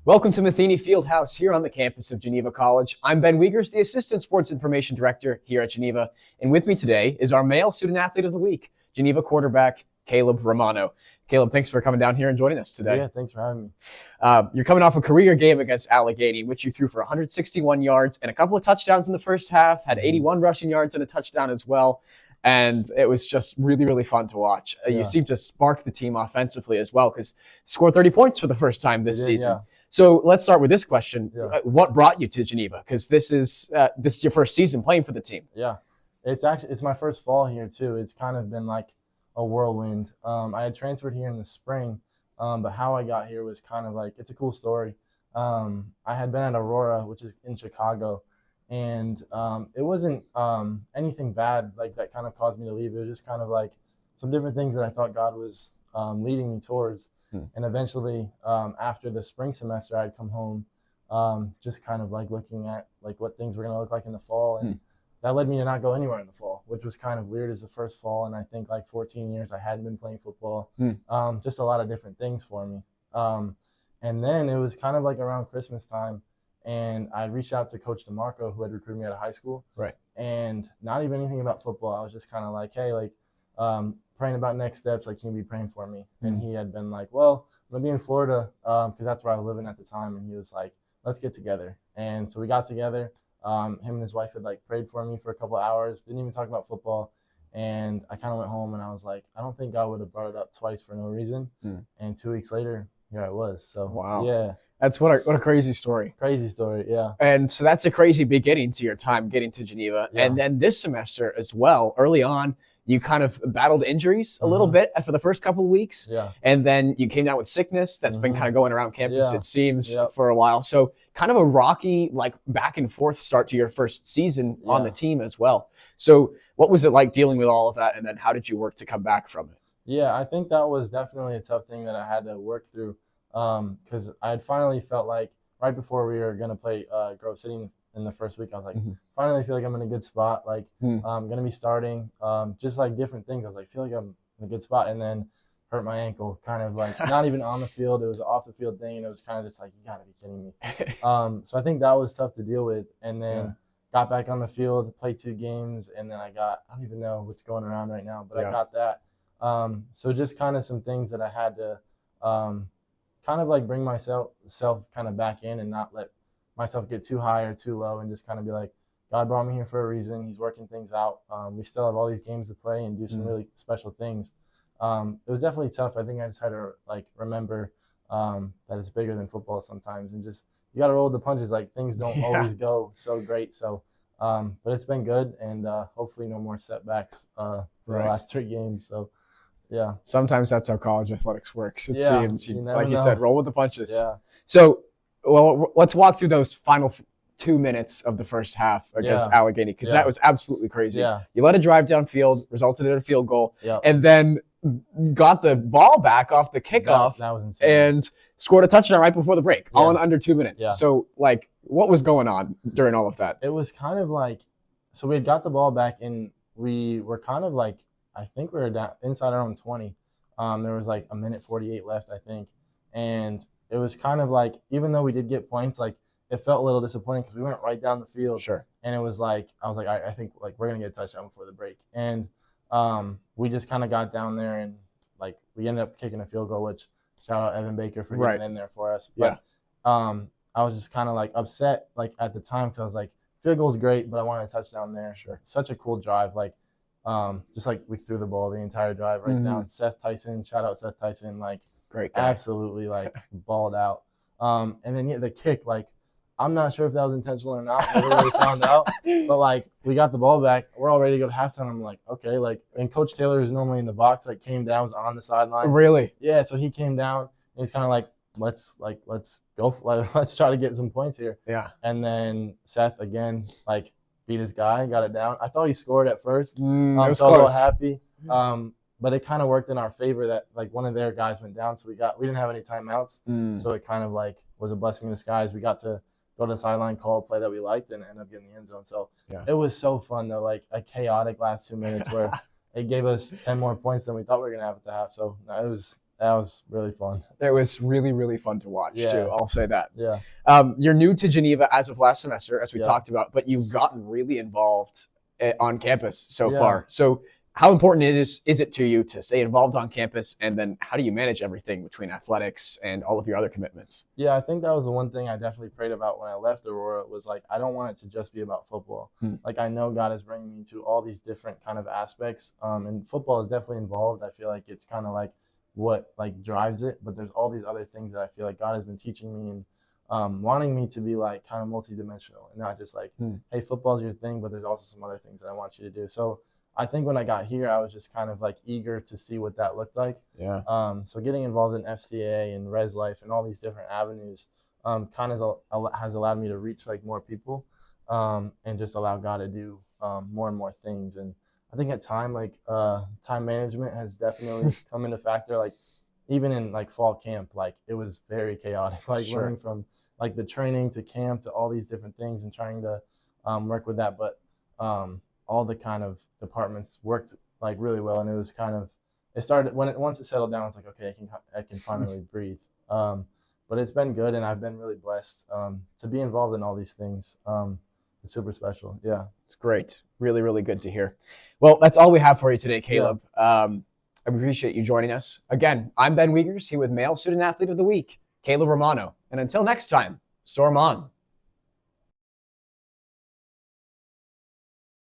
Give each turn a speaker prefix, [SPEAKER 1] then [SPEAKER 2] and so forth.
[SPEAKER 1] Welcome to Matheny Fieldhouse here on the campus of Geneva College. I'm Ben Wiegers, the Assistant Sports Information Director here at Geneva. And with me today is our male student athlete of the week, Geneva quarterback Caleb Romano. Caleb, thanks for coming down here and joining us today.
[SPEAKER 2] Yeah, thanks for having me.
[SPEAKER 1] You're coming off a career game against Allegheny, in which you threw for 161 yards and a couple of touchdowns in the first half, had 81 rushing yards and a touchdown as well. And it was just really, really fun to watch. You seemed to spark the team offensively as well because you scored 30 points for the first time this season.
[SPEAKER 2] Yeah.
[SPEAKER 1] So let's start with this question.
[SPEAKER 2] Yeah.
[SPEAKER 1] What brought you to Geneva? Because this is your first season playing for the team.
[SPEAKER 2] Yeah, it's my first fall here too. It's kind of been like a whirlwind. I had transferred here in the spring, but how I got here was kind of like, it's a cool story. I had been at Aurora, which is in Chicago, and it wasn't anything bad like that kind of caused me to leave. It was just kind of like some different things that I thought God was leading me towards. And eventually, after the spring semester, I'd come home, just kind of like looking at like what things were going to look like in the fall. And that led me to not go anywhere in the fall, which was kind of weird as the first fall. And I think like 14 years I hadn't been playing football, just a lot of different things for me. And then it was kind of like around Christmas time, and I reached out to Coach DeMarco, who had recruited me out of high school. Right. And not even anything about football. I was just kind of like, hey, like, praying about next steps, like, can you be praying for me? And he had been like, well, I'm going to be in Florida because that's where I was living at the time. And he was like, let's get together. And so we got together. Him and his wife had like prayed for me for a couple of hours, didn't even talk about football. And I kind of went home and I was like, I don't think God would have brought it up twice for no reason. And 2 weeks later, here I was. So,
[SPEAKER 1] wow.
[SPEAKER 2] Yeah.
[SPEAKER 1] That's what a crazy story.
[SPEAKER 2] Crazy story, yeah.
[SPEAKER 1] And so that's a crazy beginning to your time getting to Geneva. Yeah. And then this semester as well, early on, you kind of battled injuries a little bit for the first couple of weeks. Yeah. And then you came down with sickness that's been kind of going around campus, it seems, for a while. So kind of a rocky, like back and forth start to your first season on the team as well. So what was it like dealing with all of that? And then how did you work to come back from it?
[SPEAKER 2] Yeah, I think that was definitely a tough thing that I had to work through because I had finally felt like right before we were going to play Grove City in the first week, I was like, finally I feel like I'm in a good spot. Like I'm going to be starting, just like different things. I was like, I feel like I'm in a good spot. And then hurt my ankle, kind of like not even on the field. It was an off the field thing. And it was kind of just like, you got to be kidding me. So I think that was tough to deal with. And then got back on the field, played 2 games. And then I don't even know what's going around right now, but I got that. So just kind of some things that I had to kind of like bring myself kind of back in and not let myself get too high or too low, and just kind of be like, God brought me here for a reason. He's working things out. We still have all these games to play and do some really special things. It was definitely tough. I think I just had to like remember that it's bigger than football sometimes, and just you got to roll with the punches. Like things don't always go so great. So, but it's been good, and hopefully no more setbacks for the last 3 games. So. Yeah.
[SPEAKER 1] Sometimes that's how college athletics works. It seems, like you said, roll with the punches.
[SPEAKER 2] Yeah.
[SPEAKER 1] So, well, let's walk through those final 2 minutes of the first half against Allegheny, because that was absolutely crazy. Yeah. You let a drive downfield, resulted in a field goal, and then got the ball back off the kickoff
[SPEAKER 2] that was insane.
[SPEAKER 1] And scored a touchdown right before the break, all in under 2 minutes. Yeah. So, like, what was going on during all of that?
[SPEAKER 2] It was kind of like, so we had got the ball back, and we were kind of like, I think we were down inside our own 20. There was like 1:48 left, I think. And it was kind of like, even though we did get points, like it felt a little disappointing because we went right down the field.
[SPEAKER 1] Sure.
[SPEAKER 2] And it was like, I was like, I think like we're going to get a touchdown before the break. And we just kind of got down there, and like we ended up kicking a field goal, which shout out Evan Baker for getting in there for us. But I was just kind of like upset like at the time because I was like, field goal's great, but I wanted a touchdown there. Sure. Such a cool drive. Like, just like we threw the ball the entire drive right down. Seth Tyson, shout out Seth Tyson, like
[SPEAKER 1] great guy.
[SPEAKER 2] Absolutely like balled out. And then the kick, like I'm not sure if that was intentional or not. Never really found out. But like we got the ball back, we're all ready to go to halftime. I'm like, okay, like, and Coach Taylor is normally in the box, like came down, was on the sideline.
[SPEAKER 1] Really?
[SPEAKER 2] Yeah. So he came down and he's kind of like, let's go, let's try to get some points here. Yeah. And then Seth again, like, beat his guy, got it down. I thought he scored at first.
[SPEAKER 1] It was
[SPEAKER 2] so
[SPEAKER 1] close.
[SPEAKER 2] I was happy. But it kind of worked in our favor that like one of their guys went down, so we didn't have any timeouts. So it kind of like was a blessing in disguise. We got to go to the sideline, call a play that we liked, and end up getting the end zone. So it was so fun though, like a chaotic last 2 minutes where it gave us 10 more points than we thought we were gonna have at the half. So it was That was really fun.
[SPEAKER 1] It was really, really fun to watch too. I'll say that.
[SPEAKER 2] Yeah.
[SPEAKER 1] You're new to Geneva as of last semester, as we talked about, but you've gotten really involved on campus so far. So how important is it to you to stay involved on campus, and then how do you manage everything between athletics and all of your other commitments?
[SPEAKER 2] Yeah, I think that was the one thing I definitely prayed about when I left Aurora was like, I don't want it to just be about football. Like, I know God is bringing me to all these different kind of aspects, and football is definitely involved. I feel like it's kind of like what like drives it, but there's all these other things that I feel like God has been teaching me and wanting me to be like kind of multidimensional and not just like, hey, football is your thing, but there's also some other things that I want you to do. So I think when I got here, I was just kind of like eager to see what that looked like.
[SPEAKER 1] Yeah.
[SPEAKER 2] So getting involved in FCA and Res Life and all these different avenues kind of has allowed me to reach like more people and just allow God to do more and more things. And I think at time management has definitely come into factor. Like even in like fall camp, like it was very chaotic. Like learning from like the training to camp to all these different things and trying to work with that. But all the kind of departments worked like really well, and it was kind of once it settled down, it's like, okay, I can finally breathe. But it's been good, and I've been really blessed to be involved in all these things. It's super special. Yeah,
[SPEAKER 1] it's great. Really, really good to hear. Well, that's all we have for you today, Caleb. I appreciate you joining us. Again, I'm Ben Wiegers here with Male Student Athlete of the Week, Caleb Romano. And until next time, storm on.